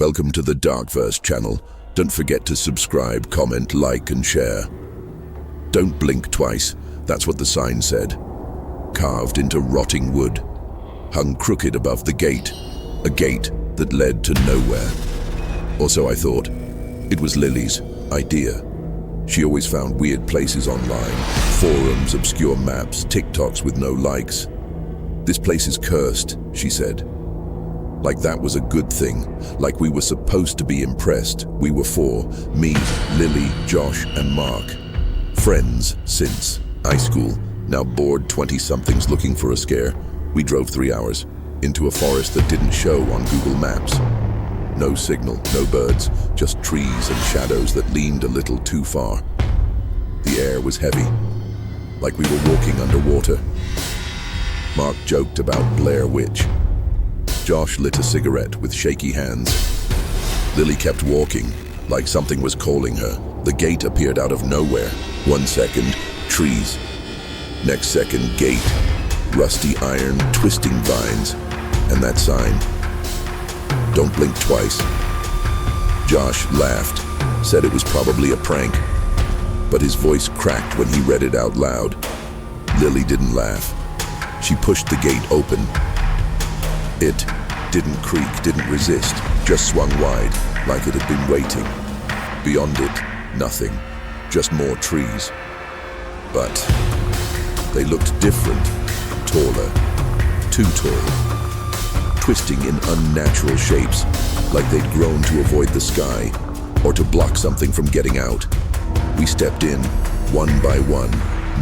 Welcome to the Darkverse channel. Don't forget to subscribe, comment, like, and share. Don't blink twice, that's what the sign said. Carved into rotting wood, hung crooked above the gate, a gate that led to nowhere. Or so I thought. It was Lily's idea. She always found weird places online, forums, obscure maps, TikToks with no likes. This place is cursed, she said. Like that was a good thing, like we were supposed to be impressed. We were four, me, Lily, Josh, and Mark. Friends since high school, now bored 20-somethings looking for a scare. We drove 3 hours into a forest that didn't show on Google Maps. No signal, no birds, just trees and shadows that leaned a little too far. The air was heavy, like we were walking underwater. Mark joked about Blair Witch. Josh lit a cigarette with shaky hands. Lily kept walking, like something was calling her. The gate appeared out of nowhere. 1 second, trees. Next second, gate. Rusty iron, twisting vines. And that sign. Don't blink twice. Josh laughed, said it was probably a prank. But his voice cracked when he read it out loud. Lily didn't laugh. She pushed the gate open. It didn't creak, didn't resist, just swung wide, like it had been waiting. Beyond it, nothing, just more trees. But they looked different, taller, too tall, twisting in unnatural shapes, like they'd grown to avoid the sky, or to block something from getting out. We stepped in, one by one.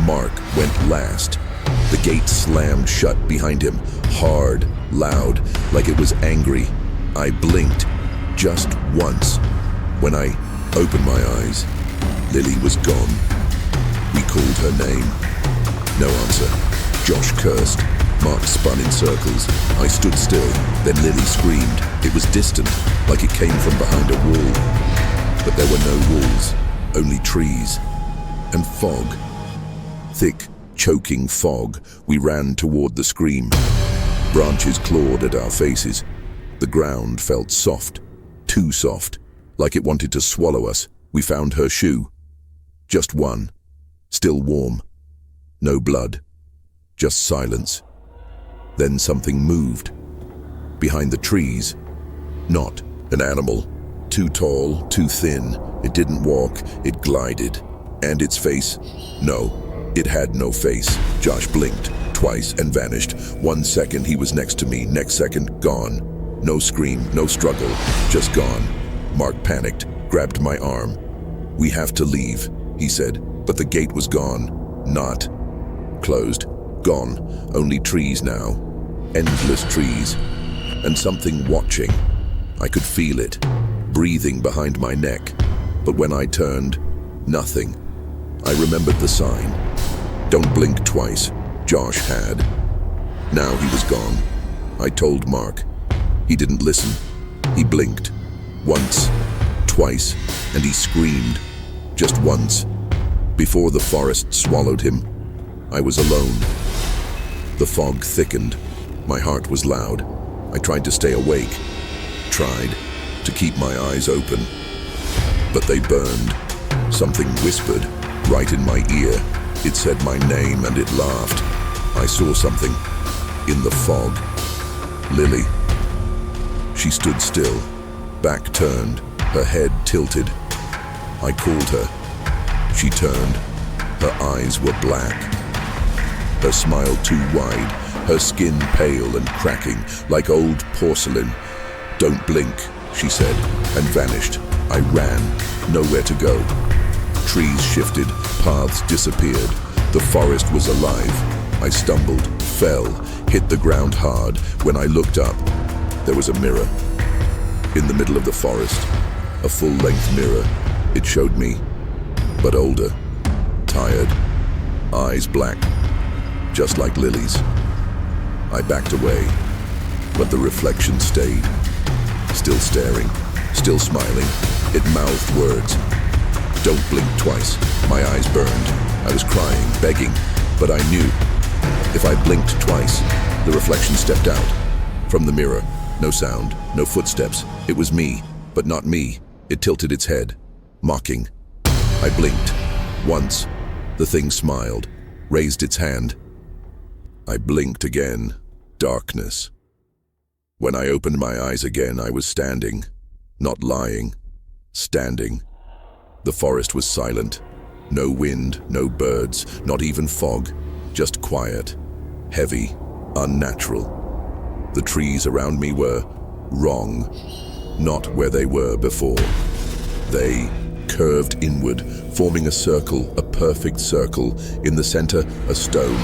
Mark went last. The gate slammed shut behind him, hard, loud, like it was angry. I blinked, just once. When I opened my eyes, Lily was gone. We called her name. No answer. Josh cursed. Mark spun in circles. I stood still. Then Lily screamed. It was distant, like it came from behind a wall. But there were no walls, only trees and fog. Thick, choking fog. We ran toward the scream. Branches clawed at our faces. The ground felt soft, too soft, like it wanted to swallow us. We found her shoe. Just one. Still warm. No blood. Just silence. Then something moved. Behind the trees. Not an animal. Too tall, too thin. It didn't walk, it glided. And its face? No. It had no face. Josh blinked twice and vanished. 1 second he was next to me, next second gone. No scream, no struggle, just gone. Mark panicked, grabbed my arm. We have to leave, he said, but the gate was gone. Not closed, gone. Only trees now. Endless trees. And something watching. I could feel it, breathing behind my neck. But when I turned, nothing. I remembered the sign. Don't blink twice. Josh had. Now he was gone. I told Mark. He didn't listen. He blinked. Once, twice, and he screamed. Just once. Before the forest swallowed him, I was alone. The fog thickened. My heart was loud. I tried to stay awake. Tried to keep my eyes open. But they burned. Something whispered right in my ear. It said my name and it laughed. I saw something in the fog. Lily. She stood still, back turned, her head tilted. I called her. She turned. Her eyes were black. Her smile too wide, her skin pale and cracking, like old porcelain. Don't blink, she said, and vanished. I ran, nowhere to go. Trees shifted, paths disappeared. The forest was alive. I stumbled, fell, hit the ground hard. When I looked up, there was a mirror. In the middle of the forest, a full-length mirror. It showed me, but older, tired, eyes black, just like Lily's. I backed away, but the reflection stayed. Still staring, still smiling. It mouthed words. Don't blink twice. My eyes burned. I was crying, begging, but I knew. If I blinked twice, the reflection stepped out from the mirror. No sound, no footsteps. It was me, but not me. It tilted its head, mocking. I blinked. Once, the thing smiled, raised its hand. I blinked again. Darkness. When I opened my eyes again, I was standing, not lying, standing. The forest was silent. No wind, no birds, not even fog, just quiet, heavy, unnatural. The trees around me were wrong, not where they were before. They curved inward, forming a circle, a perfect circle. In the center, a stone,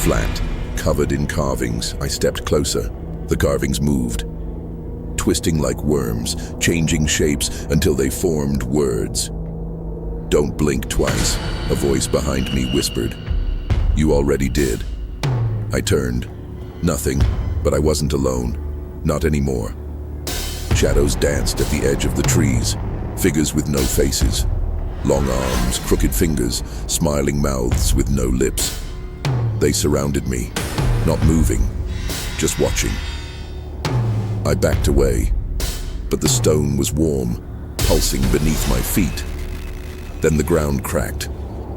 flat, covered in carvings. I stepped closer. The carvings moved, twisting like worms, changing shapes until they formed words. "Don't blink twice," a voice behind me whispered. "You already did." I turned. Nothing, but I wasn't alone. Not anymore. Shadows danced at the edge of the trees, figures with no faces. Long arms, crooked fingers, smiling mouths with no lips. They surrounded me, not moving, just watching. I backed away, but the stone was warm, pulsing beneath my feet. Then the ground cracked.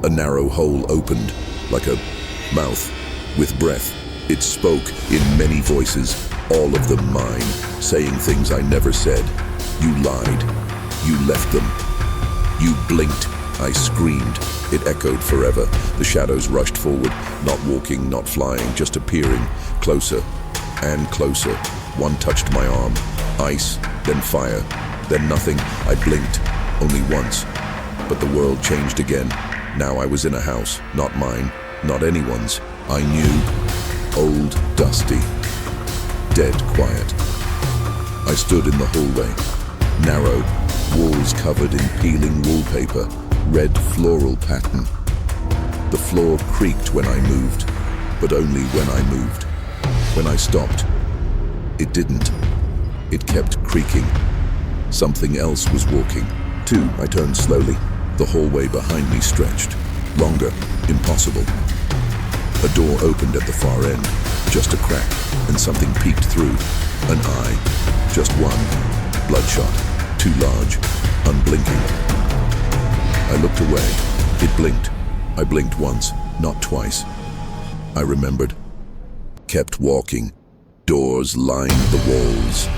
A narrow hole opened, like a mouth, with breath. It spoke in many voices, all of them mine, saying things I never said. "You lied. You left them. You blinked." I screamed. It echoed forever. The shadows rushed forward, not walking, not flying, just appearing, closer and closer. One touched my arm. Ice, then fire, then nothing. I blinked, only once. But the world changed again. Now I was in a house, not mine, not anyone's. I knew. Old, dusty, dead quiet. I stood in the hallway. Narrow, walls covered in peeling wallpaper, red floral pattern. The floor creaked when I moved, but only when I moved. When I stopped, it didn't. It kept creaking. Something else was walking. Too, I turned slowly. The hallway behind me stretched. Longer, impossible. A door opened at the far end, just a crack, and something peeked through. An eye, just one, bloodshot, too large, unblinking. I looked away. It blinked. I blinked once, not twice. I remembered. Kept walking. Doors lined the walls.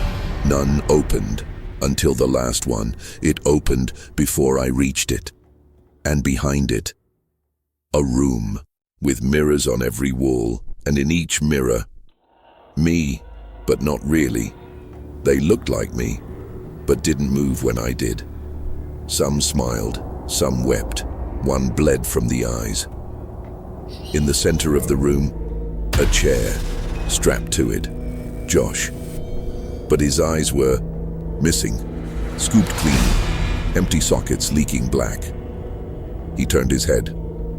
None opened until the last one. It opened before I reached it. And behind it, a room with mirrors on every wall, and in each mirror, me, but not really. They looked like me, but didn't move when I did. Some smiled, some wept, one bled from the eyes. In the center of the room, a chair, strapped to it, Josh. But his eyes were missing, scooped clean, empty sockets leaking black. He turned his head.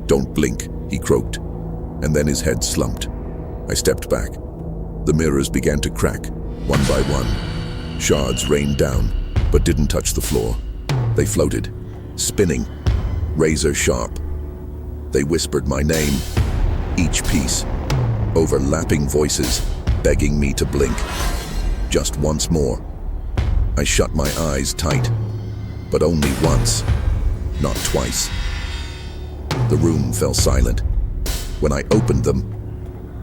"Don't blink," he croaked, and then his head slumped. I stepped back. The mirrors began to crack, one by one. Shards rained down, but didn't touch the floor. They floated, spinning, razor sharp. They whispered my name, each piece, overlapping voices, begging me to blink. Just once more. I shut my eyes tight, but only once, not twice. The room fell silent. When I opened them,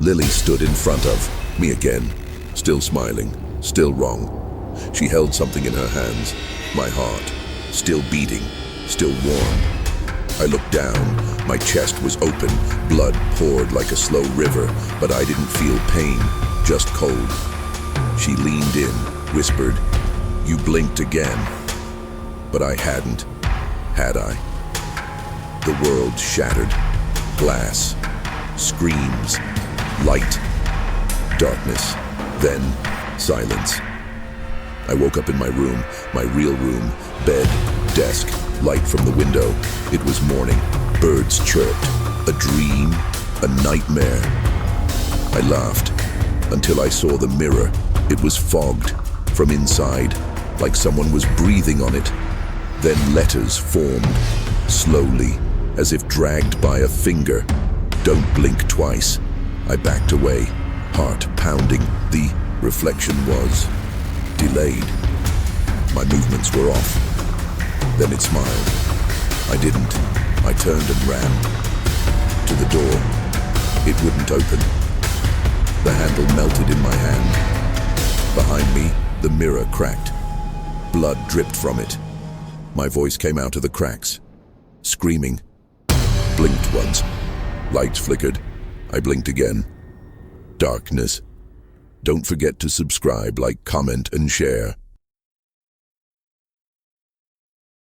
Lily stood in front of me again, still smiling, still wrong. She held something in her hands, my heart, still beating, still warm. I looked down. My chest was open, blood poured like a slow river, but I didn't feel pain, just cold. She leaned in, whispered, "You blinked again." But I hadn't, had I? The world shattered. Glass, screams, light, darkness, then silence. I woke up in my room, my real room, bed, desk, light from the window. It was morning. Birds chirped. A dream, a nightmare. I laughed until I saw the mirror. It was fogged from inside, like someone was breathing on it. Then letters formed, slowly, as if dragged by a finger. "Don't blink twice." I backed away, heart pounding. The reflection was delayed. My movements were off. Then it smiled. I didn't. I turned and ran. To the door. It wouldn't open. The handle melted in my hand. Behind me, the mirror cracked. Blood dripped from it. My voice came out of the cracks, screaming. Blinked once. Lights flickered. I blinked again. Darkness. Don't forget to subscribe, like, comment, and share.